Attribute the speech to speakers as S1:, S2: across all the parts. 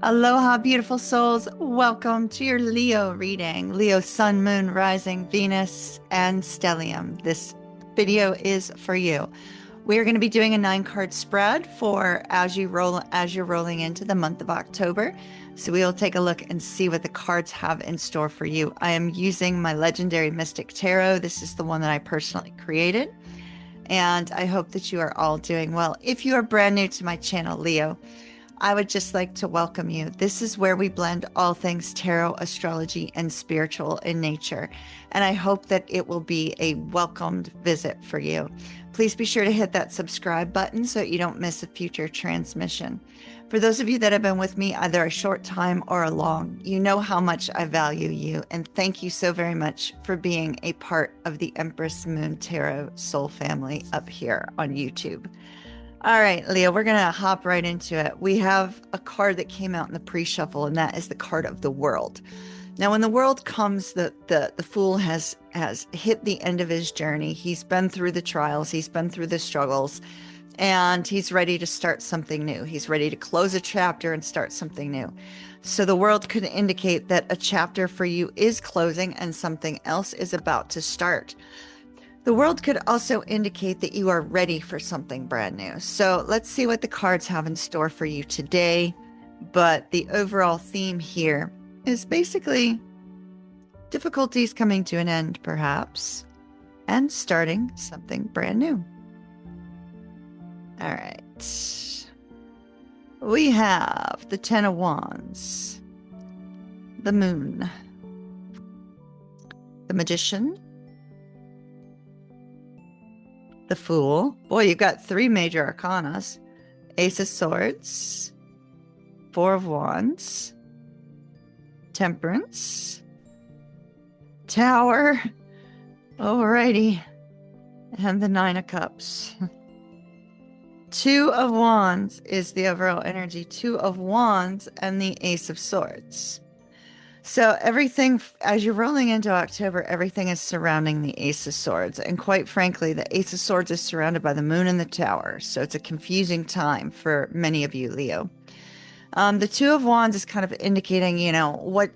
S1: Aloha, beautiful souls. Welcome to your Leo reading. Leo, Sun, Moon, Rising, Venus, and Stellium. This video is for you. We are going to be doing a 9-card spread for as you're rolling into the month of October. So we will take a look and see what the cards have in store for you. I am using my Legendary Mystic Tarot. This is the one that I personally created. And I hope that you are all doing well. If you are brand new to my channel, Leo, I would just like to welcome you. This is where we blend all things tarot, astrology, and spiritual in nature. And I hope that it will be a welcomed visit for you. Please be sure to hit that subscribe button so that you don't miss a future transmission. For those of you that have been with me either a short time or a long, you know how much I value you. And thank you so very much for being a part of the Empress Moon Tarot soul family up here on YouTube. All right, Leo, we're going to hop right into it. We have a card that came out in the pre-shuffle, and that is the card of the world. Now, when the world comes, the fool has hit the end of his journey. He's been through the trials, he's been through the struggles, and he's ready to start something new. He's ready to close a chapter and start something new. So the world could indicate that a chapter for you is closing and something else is about to start. The world could also indicate that you are ready for something brand new. So let's see what the cards have in store for you today. But the overall theme here is basically difficulties coming to an end, perhaps, and starting something brand new. All right. We have the Ten of Wands, the Moon, the Magician, the Fool. Boy, you've got 3 major arcanas. Ace of Swords, 4 of Wands, Temperance, Tower, alrighty, and the 9 of Cups. 2 of Wands is the overall energy. 2 of Wands and the Ace of Swords. So everything, as you're rolling into October, everything is surrounding the Ace of Swords. And quite frankly, the Ace of Swords is surrounded by the Moon and the Tower. So it's a confusing time for many of you, Leo. The 2 of Wands is kind of indicating,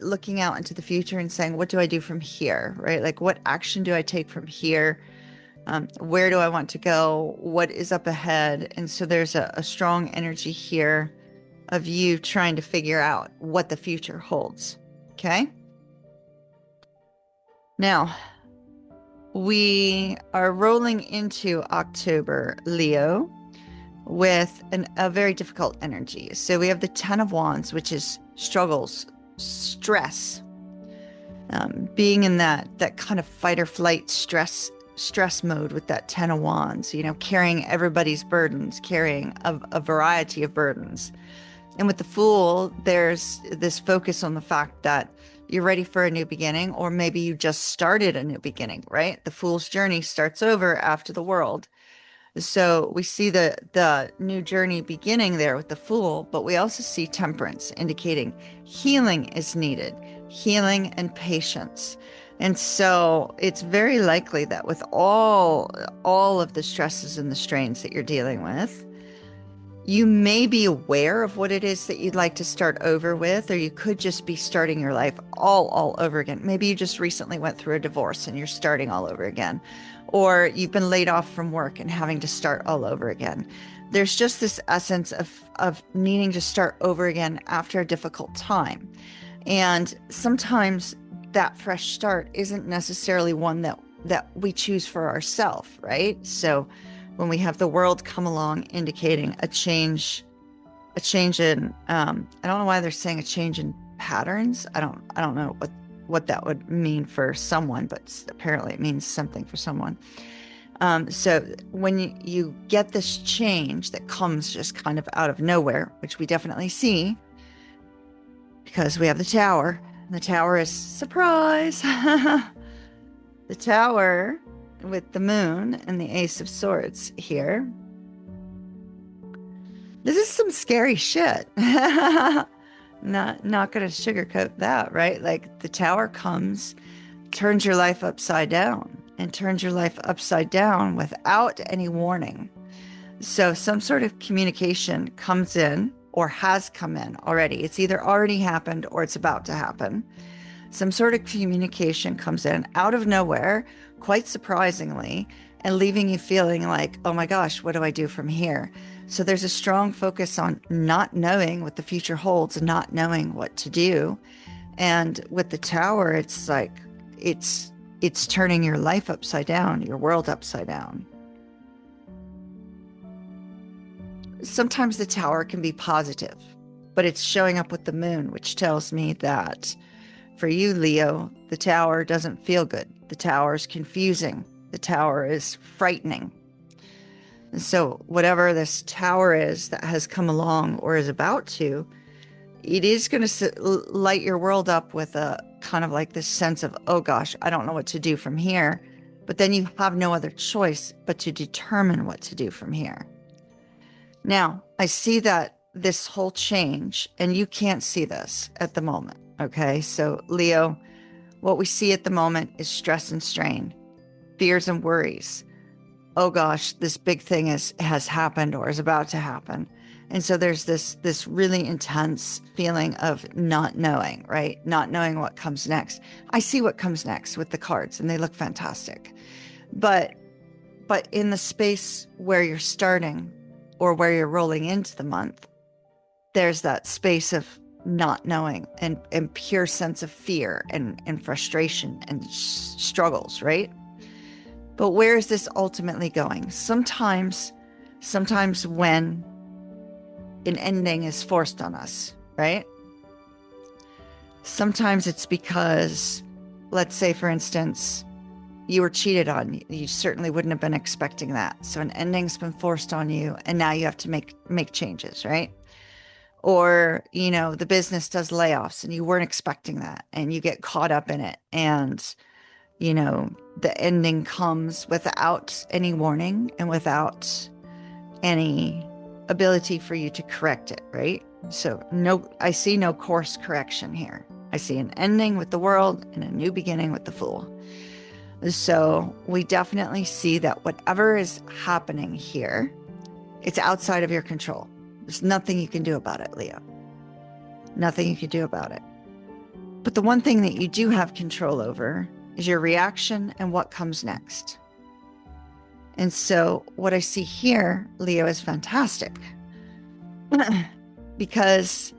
S1: looking out into the future and saying, what do I do from here, right? Like, what action do I take from here? Where do I want to go? What is up ahead? And so there's a strong energy here of you trying to figure out what the future holds. Okay. Now, we are rolling into October, Leo, with a very difficult energy. So we have the 10 of Wands, which is struggles, stress, being in that kind of fight or flight stress mode with that 10 of Wands, carrying everybody's burdens, carrying a variety of burdens. And with the Fool, there's this focus on the fact that you're ready for a new beginning, or maybe you just started a new beginning, right? The Fool's journey starts over after the world. So we see the new journey beginning there with the Fool, but we also see Temperance indicating healing is needed, healing and patience. And so it's very likely that with all of the stresses and the strains that you're dealing with, you may be aware of what it is that you'd like to start over with, or you could just be starting your life all over again. Maybe you just recently went through a divorce and you're starting all over again, or you've been laid off from work and having to start all over again. There's just this essence of needing to start over again after a difficult time. And sometimes that fresh start isn't necessarily one that we choose for ourselves, right? So when we have the world come along indicating a change in, I don't know why they're saying a change in patterns. I don't know what that would mean for someone, but apparently it means something for someone. So when you get this change that comes just kind of out of nowhere, which we definitely see, because we have the Tower. The Tower is surprise. The Tower with the Moon and the Ace of Swords here. This is some scary shit. Not gonna sugarcoat that, right? Like, the Tower comes, turns your life upside down, and turns your life upside down without any warning. So some sort of communication comes in or has come in already. It's either already happened or it's about to happen. Some sort of communication comes in out of nowhere, quite surprisingly, and leaving you feeling like, oh my gosh, what do I do from here? So there's a strong focus on not knowing what the future holds and not knowing what to do. And with the Tower, it's like it's turning your life upside down, your world upside down. Sometimes the Tower can be positive, but it's showing up with the Moon, which tells me that for you, Leo, the Tower doesn't feel good. The Tower is confusing. The Tower is frightening. And so whatever this Tower is that has come along or is about to, it is going to light your world up with a kind of like this sense of, oh gosh, I don't know what to do from here. But then you have no other choice but to determine what to do from here. Now, I see that this whole change, and you can't see this at the moment. Okay. So, Leo, what we see at the moment is stress and strain, fears and worries. Oh gosh, this big thing has happened or is about to happen. And so there's this really intense feeling of not knowing, right? Not knowing what comes next. I see what comes next with the cards and they look fantastic. But in the space where you're starting or where you're rolling into the month, there's that space of not knowing and pure sense of fear and frustration and struggles, right? But where is this ultimately going? Sometimes when an ending is forced on us, right? Sometimes it's because, let's say, for instance, you were cheated on. You certainly wouldn't have been expecting that. So an ending's been forced on you, and now you have to make changes, right? Or, the business does layoffs and you weren't expecting that and you get caught up in it. And, the ending comes without any warning and without any ability for you to correct it, right? So I see no course correction here. I see an ending with the world and a new beginning with the Fool. So we definitely see that whatever is happening here, it's outside of your control. There's nothing you can do about it, Leo. Nothing you can do about it. But the one thing that you do have control over is your reaction and what comes next. And so what I see here, Leo, is fantastic. Because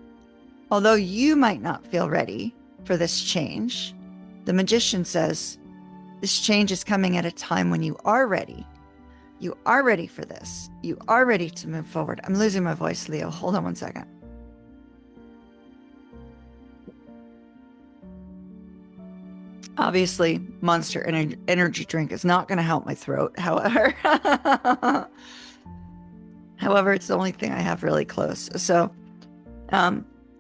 S1: although you might not feel ready for this change, the Magician says this change is coming at a time when you are ready. You are ready for this. You are ready to move forward. I'm losing my voice, Leo. Hold on one second. Obviously, Monster energy drink is not going to help my throat. However, it's the only thing I have really close. So,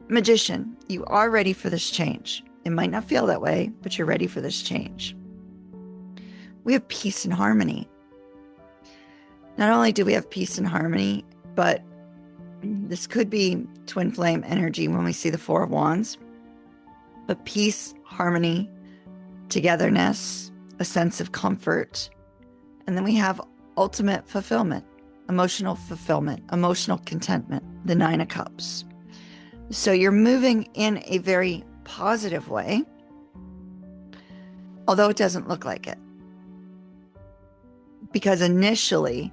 S1: Magician, you are ready for this change. It might not feel that way, but you're ready for this change. We have peace and harmony. Not only do we have peace and harmony, but this could be twin flame energy when we see the Four of Wands. But peace, harmony, togetherness, a sense of comfort. And then we have ultimate fulfillment, emotional contentment, the Nine of Cups. So you're moving in a very positive way, although it doesn't look like it. Because initially,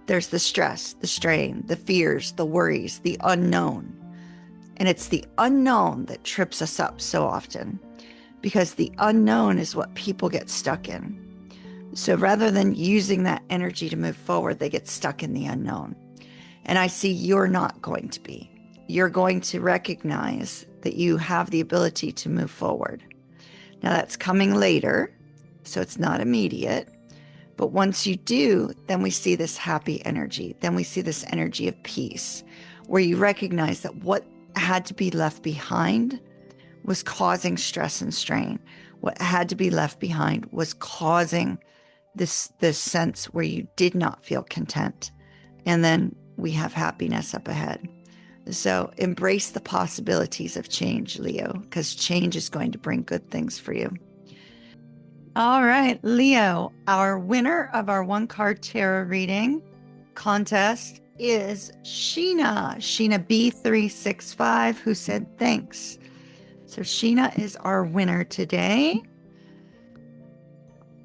S1: there's the stress, the strain, the fears, the worries, the unknown. And it's the unknown that trips us up so often, because the unknown is what people get stuck in. So rather than using that energy to move forward, they get stuck in the unknown. And I see you're not going to be. You're going to recognize that you have the ability to move forward. Now that's coming later, so it's not immediate. But once you do, then we see this happy energy. Then we see this energy of peace, where you recognize that what had to be left behind was causing stress and strain. What had to be left behind was causing this sense where you did not feel content. And then we have happiness up ahead. So embrace the possibilities of change, Leo, because change is going to bring good things for you. All right, Leo, our winner of our one card tarot reading contest is Sheena B365, who said thanks. So Sheena is our winner today.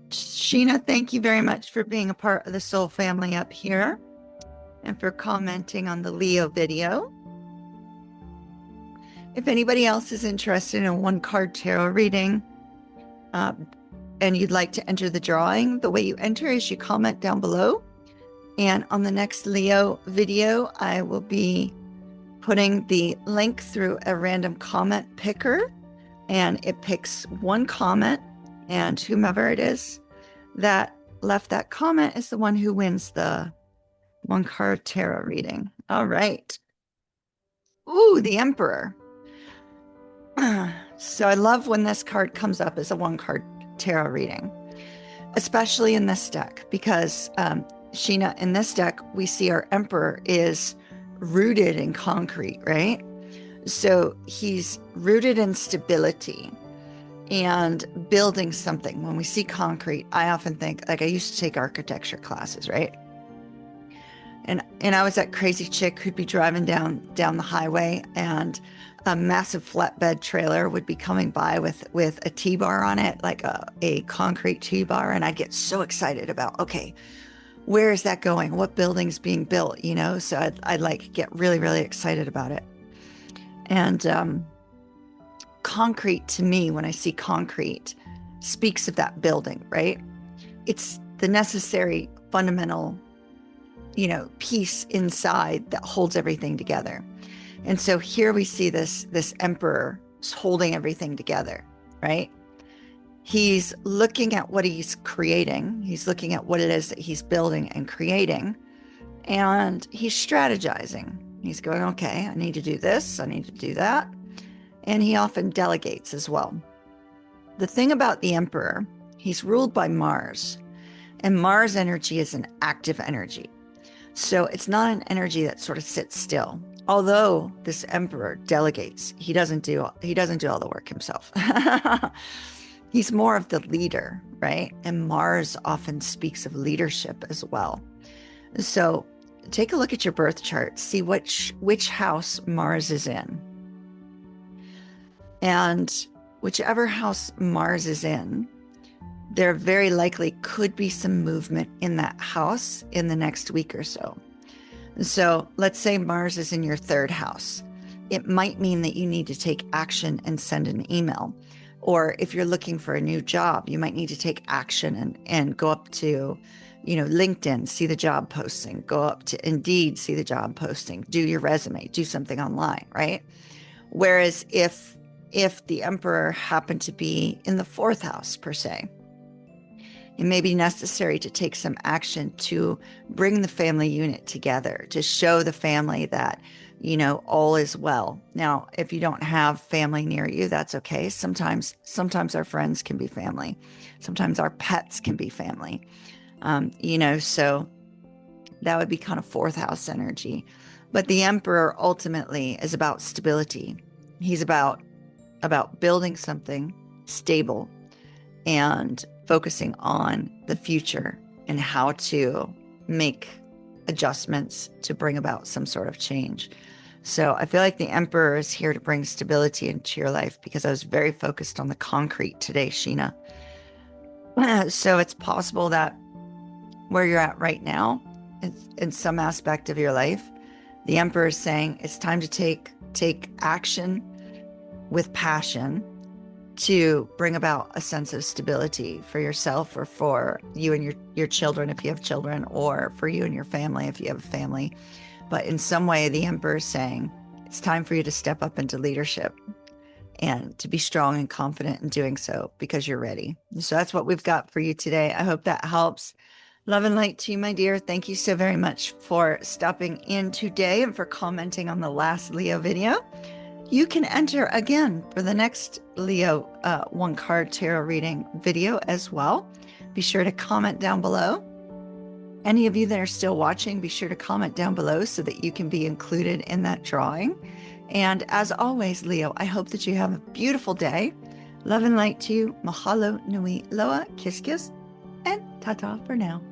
S1: Sheena, thank you very much for being a part of the soul family up here and for commenting on the Leo video. If anybody else is interested in a one-card tarot reading and you'd like to enter the drawing, the way you enter is you comment down below. And on the next Leo video, I will be putting the link through a random comment picker, and it picks one comment, and whomever it is that left that comment is the one who wins the one-card tarot reading. All right. Ooh, the Emperor. So I love when this card comes up as a one-card tarot reading, especially in this deck, because Sheena, in this deck, we see our Emperor is rooted in concrete, right? So he's rooted in stability and building something. When we see concrete, I often think, like, I used to take architecture classes, right? And I was that crazy chick who'd be driving down the highway, and a massive flatbed trailer would be coming by with a T-bar on it, like a concrete T-bar, and I'd get so excited about, okay, where is that going? What building's being built? You know, so I'd like get really, really excited about it. And concrete, to me, when I see concrete, speaks of that building, right? It's the necessary fundamental, you know, piece inside that holds everything together. And so here we see this Emperor holding everything together, right? He's looking at what he's creating. He's looking at what it is that he's building and creating. And he's strategizing. He's going, okay, I need to do this. I need to do that. And he often delegates as well. The thing about the Emperor, he's ruled by Mars. And Mars energy is an active energy. So it's not an energy that sort of sits still. Although this Emperor delegates, he doesn't do all the work himself. He's more of the leader, right? And Mars often speaks of leadership as well. So take a look at your birth chart, see which house Mars is in. And whichever house Mars is in, there very likely could be some movement in that house in the next week or so. So let's say Mars is in your third house. It might mean that you need to take action and send an email. Or if you're looking for a new job, you might need to take action and go up to, you know, LinkedIn, see the job posting, go up to Indeed, see the job posting, do your resume, do something online, right? Whereas if the Emperor happened to be in the fourth house per se, it may be necessary to take some action to bring the family unit together, to show the family that, you know, all is well. Now, if you don't have family near you, that's okay. Sometimes our friends can be family. Sometimes our pets can be family. You know, so that would be kind of fourth house energy. But the Emperor ultimately is about stability. He's about building something stable and focusing on the future and how to make adjustments to bring about some sort of change. So I feel like the Emperor is here to bring stability into your life, because I was very focused on the concrete today, Sheena. So it's possible that where you're at right now, in some aspect of your life, the Emperor is saying it's time to take action with passion to bring about a sense of stability for yourself, or for you and your children if you have children, or for you and your family if you have a family. But in some way, the Emperor is saying it's time for you to step up into leadership and to be strong and confident in doing so, because you're ready. So that's what we've got for you today. I hope that helps. Love and light to you, my dear. Thank you so very much for stopping in today and for commenting on the last Leo video. You can enter again for the next Leo one card tarot reading video as well. Be sure to comment down below. Any of you that are still watching, be sure to comment down below so that you can be included in that drawing. And as always, Leo, I hope that you have a beautiful day. Love and light to you. Mahalo nui loa, kiss kiss, and ta-ta for now.